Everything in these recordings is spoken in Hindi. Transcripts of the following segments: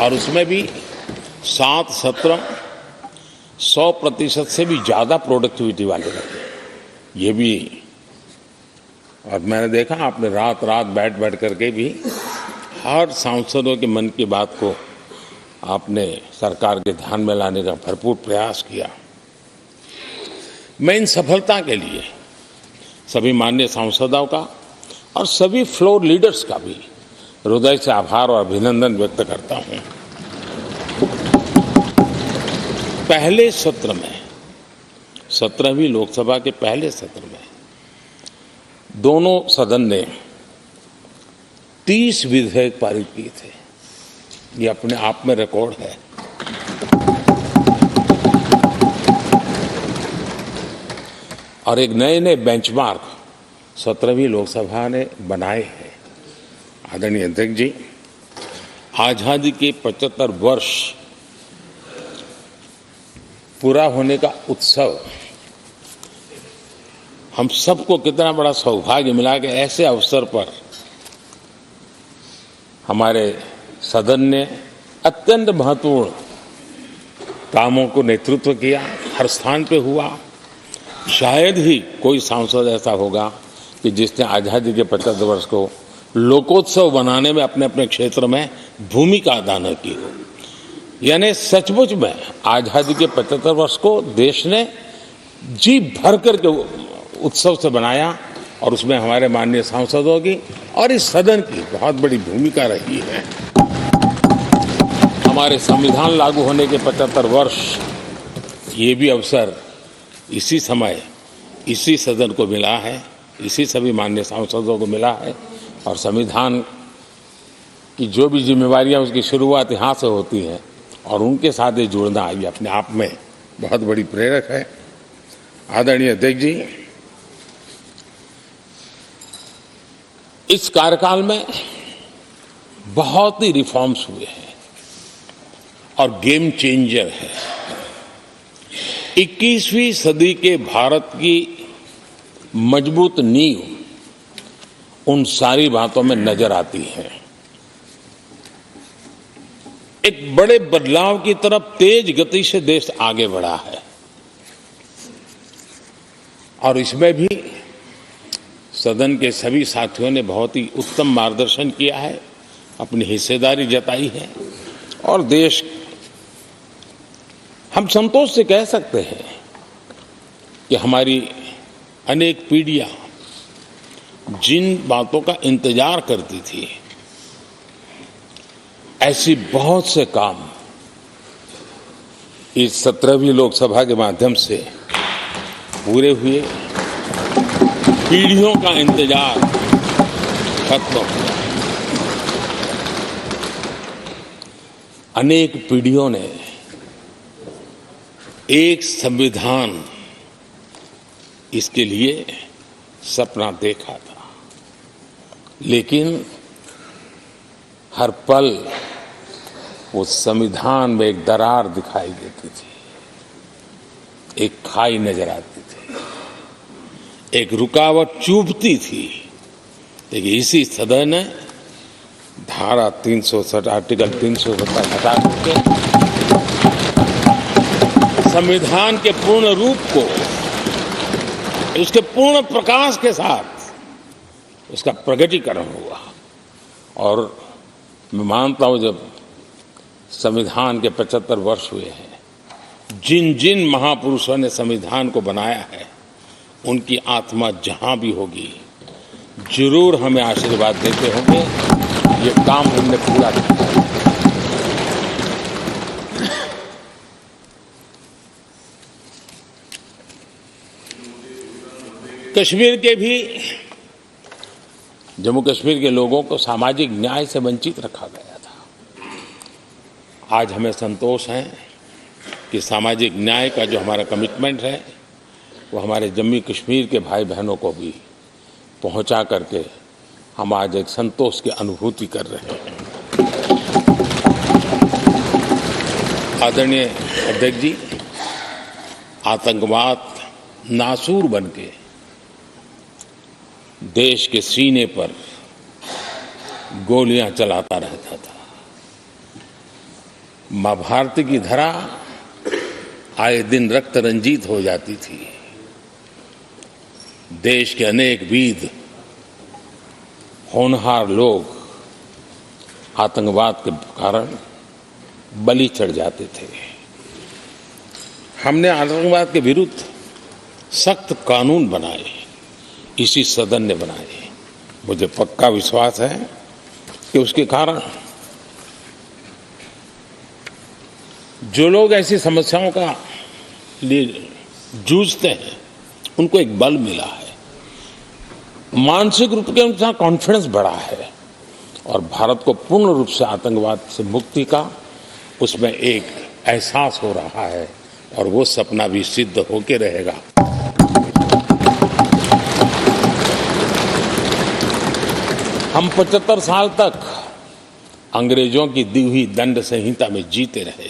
और उसमें भी 7 सत्र 100% से भी ज़्यादा प्रोडक्टिविटी वाले रहे। ये भी, और मैंने देखा आपने रात रात बैठ करके भी हर सांसदों के मन की बात को आपने सरकार के ध्यान में लाने का भरपूर प्रयास किया। मैं इन सफलता के लिए सभी माननीय सांसदों का और सभी फ्लोर लीडर्स का भी हृदय से आभार और अभिनंदन व्यक्त करता हूं। पहले सत्र में 17वीं लोकसभा के पहले सत्र में दोनों सदन ने 30 विधेयक पारित किए थे। ये अपने आप में रिकॉर्ड है। और एक नए नए बेंचमार्क 17वीं लोकसभा ने बनाए हैं। आदरणीय अध्यक्ष जी, आजादी के 75 वर्ष पूरा होने का उत्सव, हम सबको कितना बड़ा सौभाग्य मिला कि ऐसे अवसर पर हमारे सदन ने अत्यंत महत्वपूर्ण कामों को नेतृत्व किया। हर स्थान पे हुआ। शायद ही कोई सांसद ऐसा होगा कि जिसने आज़ादी के 75 वर्ष को लोकोत्सव बनाने में अपने अपने क्षेत्र में भूमिका अदा न की हो। यानी सचमुच में आज़ादी के 75 वर्ष को देश ने जी भर करके उत्सव से बनाया और उसमें हमारे माननीय सांसदों की और इस सदन की बहुत बड़ी भूमिका रही है। हमारे संविधान लागू होने के 75 वर्ष, ये भी अवसर इसी समय इसी सदन को मिला है, इसी सभी माननीय सांसदों को मिला है। और संविधान की जो भी जिम्मेवारियां उसकी शुरुआत यहाँ से होती है और उनके साथ ये जुड़ना ये अपने आप में बहुत बड़ी प्रेरक है। आदरणीय अध्यक्ष जी, इस कार्यकाल में बहुत ही रिफॉर्म्स हुए हैं और गेम चेंजर है। 21वीं सदी के भारत की मजबूत नींव उन सारी बातों में नजर आती है। एक बड़े बदलाव की तरफ तेज गति से देश आगे बढ़ा है और इसमें भी सदन के सभी साथियों ने बहुत ही उत्तम मार्गदर्शन किया है, अपनी हिस्सेदारी जताई है और देश, हम संतोष से कह सकते हैं कि हमारी अनेक पीढ़ियां जिन बातों का इंतजार करती थी, ऐसी बहुत से काम इस 17वीं लोकसभा के माध्यम से पूरे हुए। पीढ़ियों का इंतजार खत्म हुआ। अनेक पीढ़ियों ने एक संविधान इसके लिए सपना देखा था, लेकिन हर पल उस संविधान में एक दरार दिखाई देती थी, एक खाई नजर आती थी, एक रुकावट चुभती थी। लेकिन इसी सदन ने धारा 360 आर्टिकल 370 हटा करके संविधान के पूर्ण रूप को उसके पूर्ण प्रकाश के साथ उसका प्रकटीकरण हुआ। और मैं मानता हूं, जब संविधान के 75 वर्ष हुए हैं, जिन जिन महापुरुषों ने संविधान को बनाया है, उनकी आत्मा जहां भी होगी जरूर हमें आशीर्वाद देते होंगे। ये काम हमने पूरा किया। कश्मीर के भी, जम्मू कश्मीर के लोगों को सामाजिक न्याय से वंचित रखा गया था। आज हमें संतोष है कि सामाजिक न्याय का जो हमारा कमिटमेंट है वो हमारे जम्मू कश्मीर के भाई बहनों को भी पहुंचा करके हम आज एक संतोष की अनुभूति कर रहे हैं। आदरणीय अध्यक्ष जी, आतंकवाद नासूर बनके देश के सीने पर गोलियां चलाता रहता था। मां भारती की धरा आए दिन रक्त रंजित हो जाती थी। देश के अनेक वीर होनहार लोग आतंकवाद के कारण बलि चढ़ जाते थे। हमने आतंकवाद के विरुद्ध सख्त कानून बनाए, इसी सदन ने बनाए। मुझे पक्का विश्वास है कि उसके कारण जो लोग ऐसी समस्याओं का लिए जूझते हैं उनको एक बल मिला है, मानसिक रूप के उनका कॉन्फिडेंस बढ़ा है और भारत को पूर्ण रूप से आतंकवाद से मुक्ति का उसमें एक एहसास हो रहा है और वो सपना भी सिद्ध होके रहेगा। हम 75 साल तक अंग्रेजों की दी हुई दंड संहिता में जीते रहे।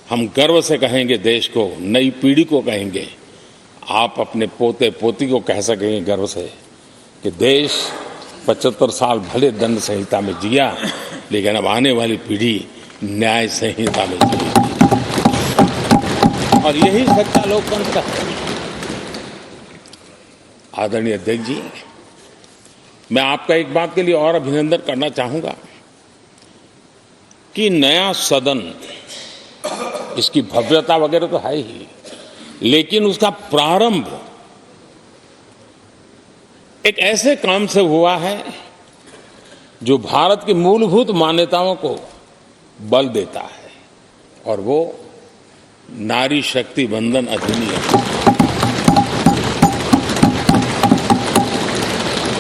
हम गर्व से कहेंगे देश को, नई पीढ़ी को कहेंगे, आप अपने पोते पोती को कह सकेंगे गर्व से कि देश 75 साल भले दंड संहिता में जिया, लेकिन अब आने वाली पीढ़ी न्याय संहिता में जिएगी और यही सच्चा लोकतंत्र है। आदरणीय अध्यक्ष जी, मैं आपका एक बात के लिए और अभिनंदन करना चाहूंगा कि नया सदन, इसकी भव्यता वगैरह तो है ही, लेकिन उसका प्रारंभ एक ऐसे काम से हुआ है जो भारत की मूलभूत मान्यताओं को बल देता है और वो नारी शक्ति वंदन अधिनियम।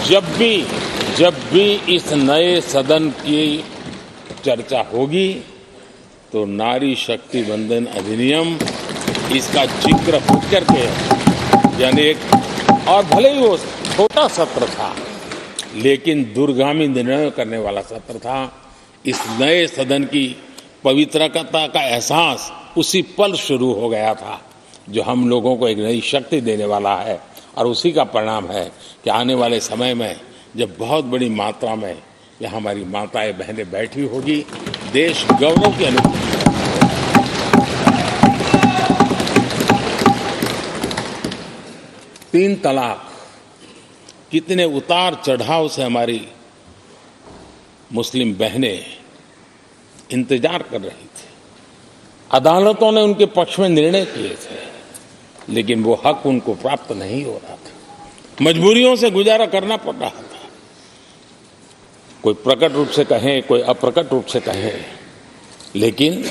जब भी इस नए सदन की चर्चा होगी तो नारी शक्ति वंदन अधिनियम इसका जिक्र होकर के, यानी एक, और भले ही वो छोटा सत्र था लेकिन दूरगामी निर्णय करने वाला सत्र था। इस नए सदन की पवित्रता का एहसास उसी पल शुरू हो गया था जो हम लोगों को एक नई शक्ति देने वाला है और उसी का परिणाम है कि आने वाले समय में जब बहुत बड़ी मात्रा में यहाँ हमारी माताएं बहनें बैठी होगी, देश गौरव की अनुभूति। तीन तलाक, कितने उतार चढ़ाव से हमारी मुस्लिम बहनें इंतजार कर रही थी। अदालतों ने उनके पक्ष में निर्णय किए थे, लेकिन वो हक उनको प्राप्त नहीं हो रहा था। मजबूरियों से गुजारा करना पड़ रहा था। कोई प्रकट रूप से कहें, कोई अप्रकट रूप से कहें, लेकिन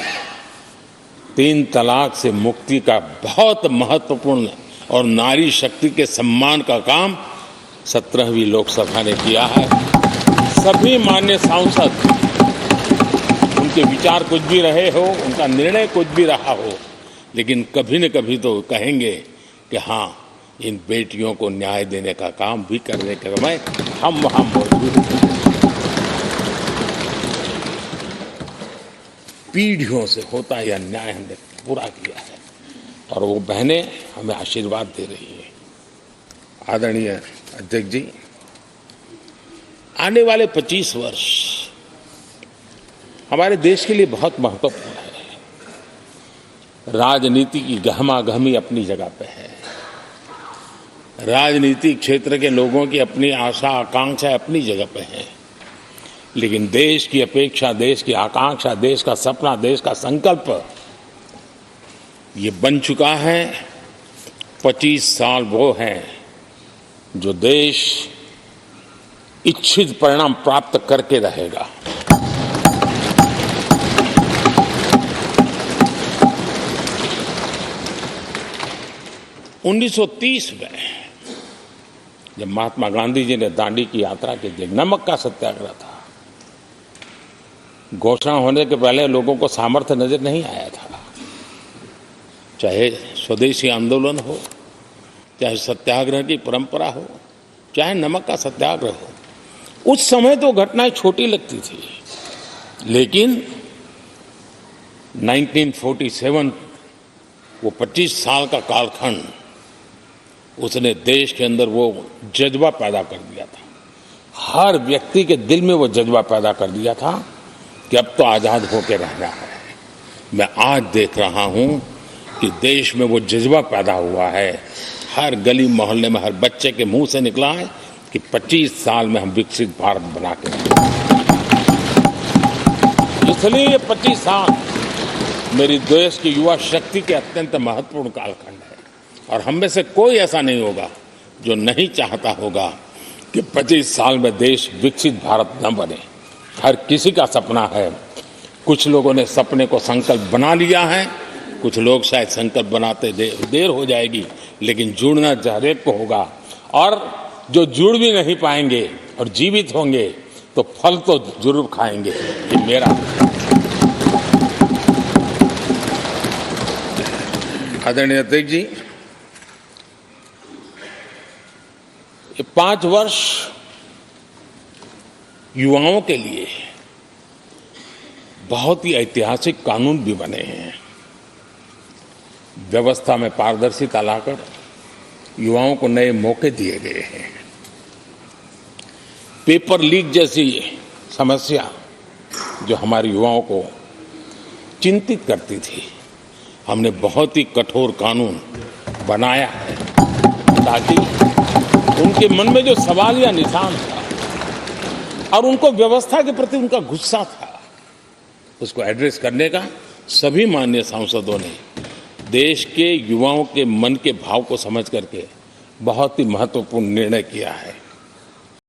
तीन तलाक से मुक्ति का बहुत महत्वपूर्ण और नारी शक्ति के सम्मान का काम 17वीं लोकसभा ने किया है। सभी मान्य सांसद, उनके विचार कुछ भी रहे हो, उनका निर्णय कुछ भी रहा हो, लेकिन कभी न कभी तो कहेंगे कि हाँ, इन बेटियों को न्याय देने का काम भी करने के समय हम वहां मौजूद हैं। पीढ़ियों से होता यह न्याय हमने पूरा किया है और वो बहनें हमें आशीर्वाद दे रही है। आदरणीय अध्यक्ष जी, आने वाले 25 वर्ष हमारे देश के लिए बहुत महत्वपूर्ण है। राजनीति की गहमागहमी अपनी जगह पे है, राजनीतिक क्षेत्र के लोगों की अपनी आशा आकांक्षा अपनी जगह पे है, लेकिन देश की अपेक्षा, देश की आकांक्षा, देश का सपना, देश का संकल्प ये बन चुका है। 25 साल वो हैं जो देश इच्छित परिणाम प्राप्त करके रहेगा। (1930) में जब महात्मा गांधी जी ने दांडी की यात्रा की थी, नमक का सत्याग्रह था, घोषणा होने के पहले लोगों को सामर्थ्य नजर नहीं आया था। चाहे स्वदेशी आंदोलन हो, चाहे सत्याग्रह की परंपरा हो, चाहे नमक का सत्याग्रह हो, उस समय तो घटनाएं छोटी लगती थी, लेकिन 1947 वो 25 साल का कालखंड, उसने देश के अंदर वो जज्बा पैदा कर दिया था। हर व्यक्ति के दिल में वो जज्बा पैदा कर दिया था कि अब तो आज़ाद होकर रहना है। मैं आज देख रहा हूं कि देश में वो जज्बा पैदा हुआ है, हर गली मोहल्ले में हर बच्चे के मुंह से निकला है कि 25 साल में हम विकसित भारत बना के रहेंगे। इसलिए ये 25 साल मेरी देश की युवा शक्ति के अत्यंत महत्वपूर्ण कालखंड है, और हम में से कोई ऐसा नहीं होगा जो नहीं चाहता होगा कि 25 साल में देश विकसित भारत न बने। हर किसी का सपना है। कुछ लोगों ने सपने को संकल्प बना लिया है, कुछ लोग शायद संकल्प बनाते देर हो जाएगी, लेकिन जुड़ना हर एक को होगा। और जो जुड़ भी नहीं पाएंगे और जीवित होंगे तो फल तो जरूर खाएंगे। ये मेरा आदरणीय अध्यक्ष जी, ये 5 वर्ष युवाओं के लिए बहुत ही ऐतिहासिक कानून भी बने हैं। व्यवस्था में पारदर्शिता लाकर युवाओं को नए मौके दिए गए हैं। पेपर लीक जैसी समस्या जो हमारे युवाओं को चिंतित करती थी, हमने बहुत ही कठोर कानून बनाया है ताकि उनके मन में जो सवाल या निशान था और उनको व्यवस्था के प्रति उनका गुस्सा था, उसको एड्रेस करने का सभी माननीय सांसदों ने देश के युवाओं के मन के भाव को समझ करके बहुत ही महत्वपूर्ण निर्णय किया है।